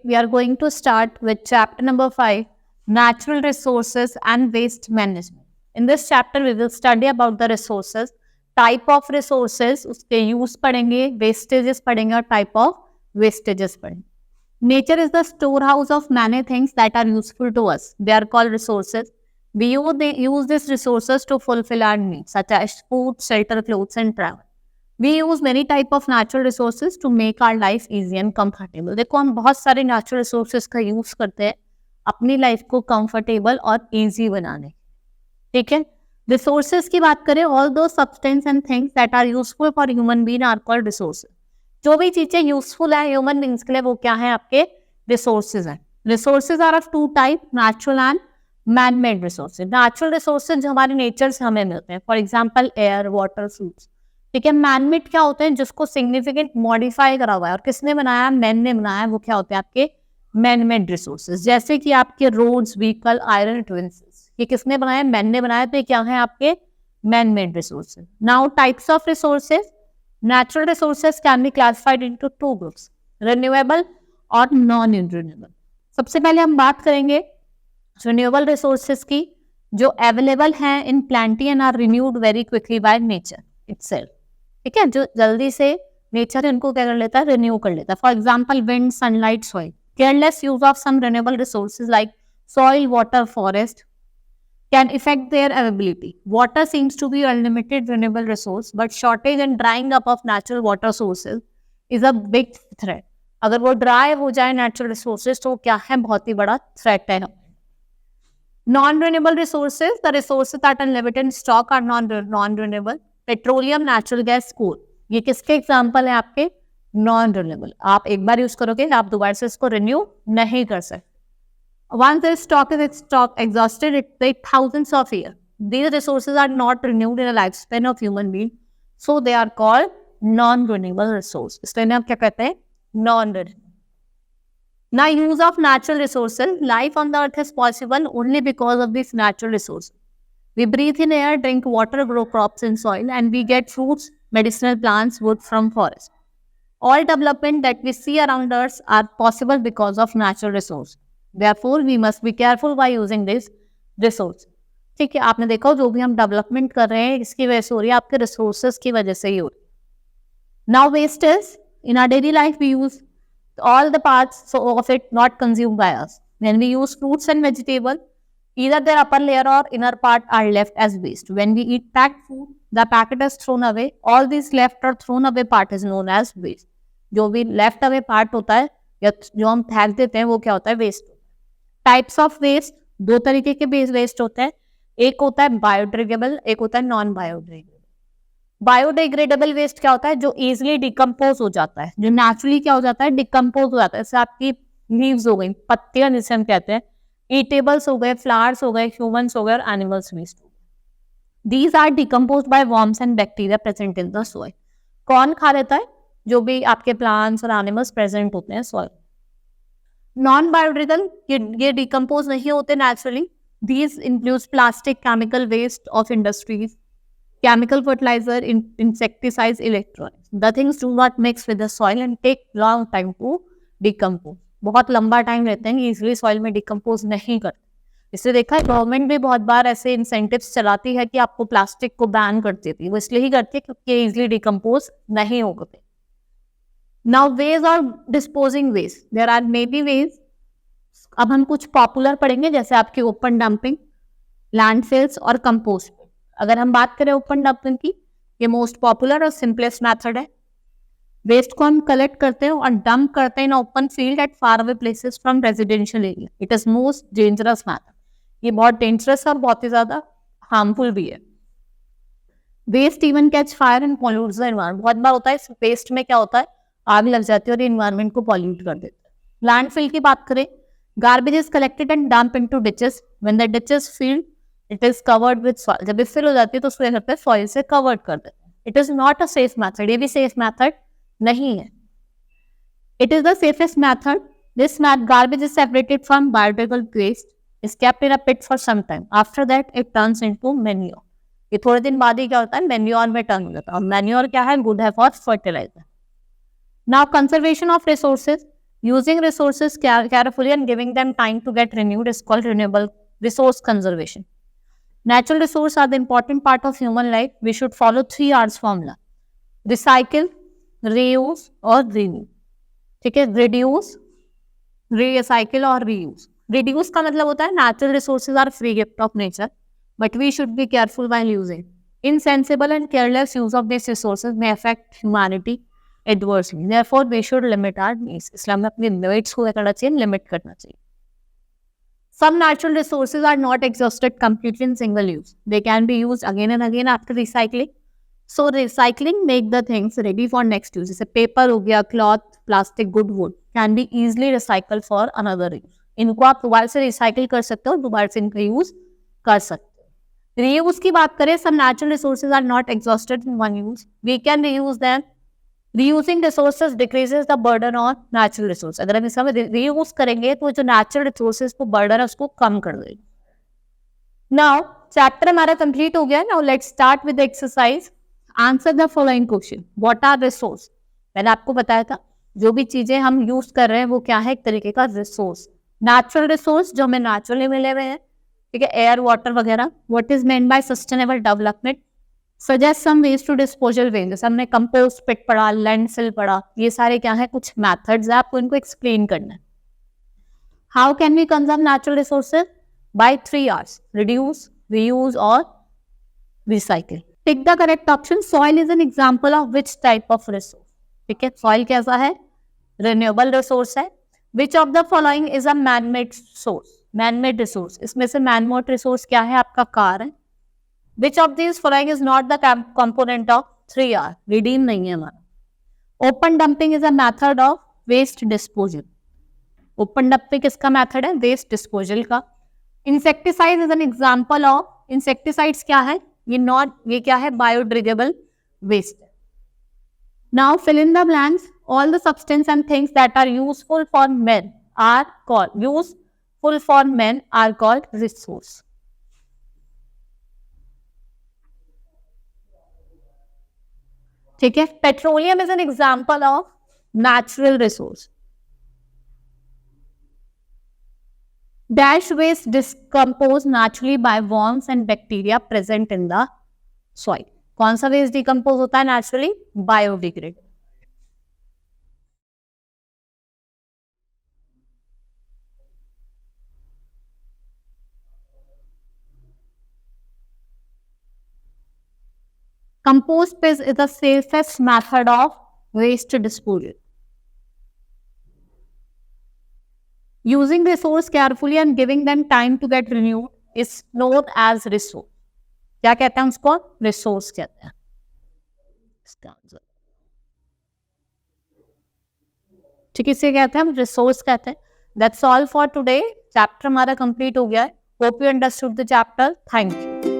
we are going to start with chapter number 5, Natural Resources and Waste Management. In this chapter, we will study about the resources, type of resources, उसके use पढ़ेंगे, wastages पढ़ेंगे और type of wastages पढ़ेंगे. Nature is the storehouse of many things that are useful to us. They are called resources. We use these resources to fulfill our needs, such as food, shelter, clothes, and travel. We use many type of natural resources to make our life easy and comfortable. देखो हम बहुत सारे natural resources का use करते हैं अपनी life को comfortable और easy बनाने. ठीक है? Resources की बात करें, all those substance and things that are useful for human being are called resources. जो भी चीजें यूजफुल है ह्यूमन बींग्स के लिए वो क्या है? आपके रिसोर्सेज हैं. Resources are of two type, natural and man made resources. Natural resources जो हमारे नेचर से हमें मिलते हैं, for example air, water, fruits. ठीक है. मैन मेड क्या होते हैं? जिसको सिग्निफिकेंट मॉडिफाई करा हुआ है और किसने बनाया? मैन ने बनाया. वो क्या होते हैं? आपके मैन मेड रिसोर्सेज. जैसे कि आपके रोड्स, व्हीकल, आयरन, ट्विंसेस, ये किसने बनाया? मैन ने बनाया. तो ये क्या है? आपके man made resources. Now types of resources. Natural resources can be classified into two groups, renewable और non-renewable. सबसे पहले हम बात करेंगे renewable resources की, जो available हैं in plenty and are renewed very quickly by nature itself. ठीक है, जो जल्दी से nature इनको क्या कर लेता है? renew कर लेता है. For example, wind, sunlight, soil. Careless use of some renewable resources like soil, water, forest can affect their availability. Water seems to be a limited renewable resource, but shortage and drying up of natural water sources is a big threat. अगर वो dry हो जाए natural resources तो क्या है? बहुत ही बड़ा threat है. Non-renewable resources, the resources that are limited in stock are non-renewable. Petroleum, natural gas, coal. ये किसके example है? आपके non-renewable. आप एक बार use करोगे, आप दोबारा से इसको renew नहीं कर सकते. Once the stock is exhausted, it takes thousands of years. These resources are not renewed in a lifespan of human being, so they are called non-renewable resources. इसलिए हम क्या कहते हैं? Non-renewable. Now, use of natural resources. Life on the earth is possible only because of these natural resources. We breathe in air, drink water, grow crops in soil, and we get fruits, medicinal plants, wood from forests. All development that we see around us are possible because of natural resources. Therefore, we must be careful by using this resource. ठीक है, आपने देखा जो भी हम development कर रहे हैं इसकी वजह से हो रही है, आपके रिसोर्सेज की वजह से ही हो रही है. Now waste is, in our daily life we use all the parts of it not consumed by us. When we use fruits and vegetables, either their upper layer or inner part are left as waste. When we eat packed food, the packet is thrown away. All these left or thrown away part is known as waste. जो भी left away part होता है या जो हम फेंक देते हैं वो क्या होता है? वेस्ट. टाइप्स ऑफ वेस्ट, दो तरीके के वेस्ट होते हैं. एक होता है बायोडिग्रेडेबल, एक होता है नॉन बायोडिग्रेडेबल. बायोडिग्रेडेबल वेस्ट क्या होता है? जो इजीली डिकम्पोज हो जाता है, जो नेचुरली क्या हो जाता है? डिकम्पोज हो जाता है. जैसे आपकी लीव्स हो गई, पत्तियां जिसे हम कहते हैं, ईटेबल्स हो गए, फ्लावर्स हो गए, ह्यूमंस हो गए और एनिमल्स वेस्ट हो गए. These are decompose by worms and bacteria present in the soil. कौन खा लेता है? जो भी आपके प्लांट्स और एनिमल्स प्रेजेंट होते हैं सॉइल. नॉन बायोडिग्रेडेबल ये डिकम्पोज नहीं होते naturally. These includes plastic, chemical waste of industries, chemical fertilizer, insecticides, electronics. The things do not mix with the soil and take long time to decompose. बहुत लंबा time लेते हैं, easily soil में decompose नहीं करते. इससे देखा है गवर्नमेंट भी बहुत बार ऐसे इंसेंटिव्स चलाती है कि आपको प्लास्टिक को बैन कर देती है. वो इसलिए ही करती है क्योंकि इजीली डिकम्पोज नहीं होते. Now ways of disposing waste. There are many ways. अब हम कुछ पॉपुलर पढ़ेंगे जैसे आपकी ओपन डंपिंग, लैंडफिल्स और कंपोस्ट. अगर हम बात करें ओपन डंपिंग की, ये मोस्ट पॉपुलर और सिंपलेस्ट मेथड है. वेस्ट को हम कलेक्ट करते हैं और डंप करते हैं in open field at far away places from residential area. It is most dangerous method. ये बहुत डेंजरस और बहुत ही ज्यादा हार्मफुल भी है. Waste even catch fire and pollutes the environment. बहुत बार होता है इस वेस्ट में क्या होता है? आग लग जाती है और ये एनवायरनमेंट को पॉल्यूट कर देता है. लैंडफिल की बात करें, garbage is collected and dump into ditches. When the ditches field, it is covered with soil. जब ये फिल हो जाती है तो उसको क्या करते हैं? सॉइल से कवर्ड कर देते हैं. It is not a safe method. ये भी सेफ मेथड नहीं है. It is the safest method. This garbage is separated from biodegradable waste, is kept in a pit for some time. After that it turns into manure. ये थोड़े दिन बाद ही क्या होता है? मैन्योर में टर्न हो जाता है. और मैन्योर क्या है? गुड है for fertiliser. Now conservation of resources. Using resources carefully and giving them time to get renewed is called renewable resource conservation. Natural resources are the important part of human life. We should follow 3 R's formula. Recycle, reuse और renew. ठीक है, reduce, recycle और reuse. Reduce का मतलब होता है natural resources are free gift of nature, but we should be careful while using. Insensible and careless use of these resources may affect humanity adversely. Therefore, we should limit our needs. इसलिए हमें अपने limits को क्या करना चाहिए, limit करना चाहिए. Some natural resources are not exhausted completely in single use. They can be used again and again after recycling. So recycling make the things ready for next use. जैसे paper हो गया, cloth, plastic, good wood can be easily recycled for another use. इनको आप दोबारा से recycle कर सकते हो, दोबारा से इनका use कर सकते हो. Reuse की बात करें, some natural resources are not exhausted in one use. We can reuse them. Reusing resources decreases the burden on natural resources. अगर हम इसका reuse करेंगे तो जो natural resources को burden है उसको कम कर देगा. Now chapter हमारा complete हो गया. Now let's start with the exercise. Answer the following question. What are resource? मैंने आपको बताया था जो भी चीजें हम यूज कर रहे हैं वो क्या है, एक तरीके का रिसोर्स. नेचुरल रिसोर्स जो हमें नेचुरली मिले हुए हैं, ठीक है, एयर वाटर वगैरह. What is mean by sustainable development? Suggest some ways to disposal way. जैसे हमने कंपोस्ट पिट पढ़ा, लैंडफिल पढ़ा, ये सारे क्या है, कुछ मेथड्स है, आपको इनको एक्सप्लेन करना है. How can we conserve natural resources? By 3 R's: reduce, reuse और recycle. Tick the correct option. Soil is an example of which type of resource? ठीक है, सॉइल कैसा है, रिन्यूएबल रिसोर्स है. Which of the following is a manmade source? Manmade resource, इसमें से manmade resource क्या है, आपका कार है. Which of these following is not the component of 3R? Redeem नहीं है हमारा. Open dumping is a method of waste disposal. Open dumping किसका method है, waste disposal का. Insecticide is an example of, insecticides क्या है, ये क्या है, biodegradable waste. Now fill in the blanks. All the substance and things that are useful for men are called resource. ठीक है. Petroleum is an example of natural resource. Dash waste decompose naturally by worms and bacteria present in the soil. कौन सा waste decompose होता है naturally? Biodegradable. Compost pit is the safest method of waste disposal. Using resource carefully and giving them time to get renewed is known as resource. क्या कहते हैं उसको? Resource कहते हैं. ठीक है, इसे कहते हैं हम रिसोर्स कहते हैं. That's all for today. Chapter हमारा कंप्लीट हो गया है. Hope you understood the chapter. Thank you.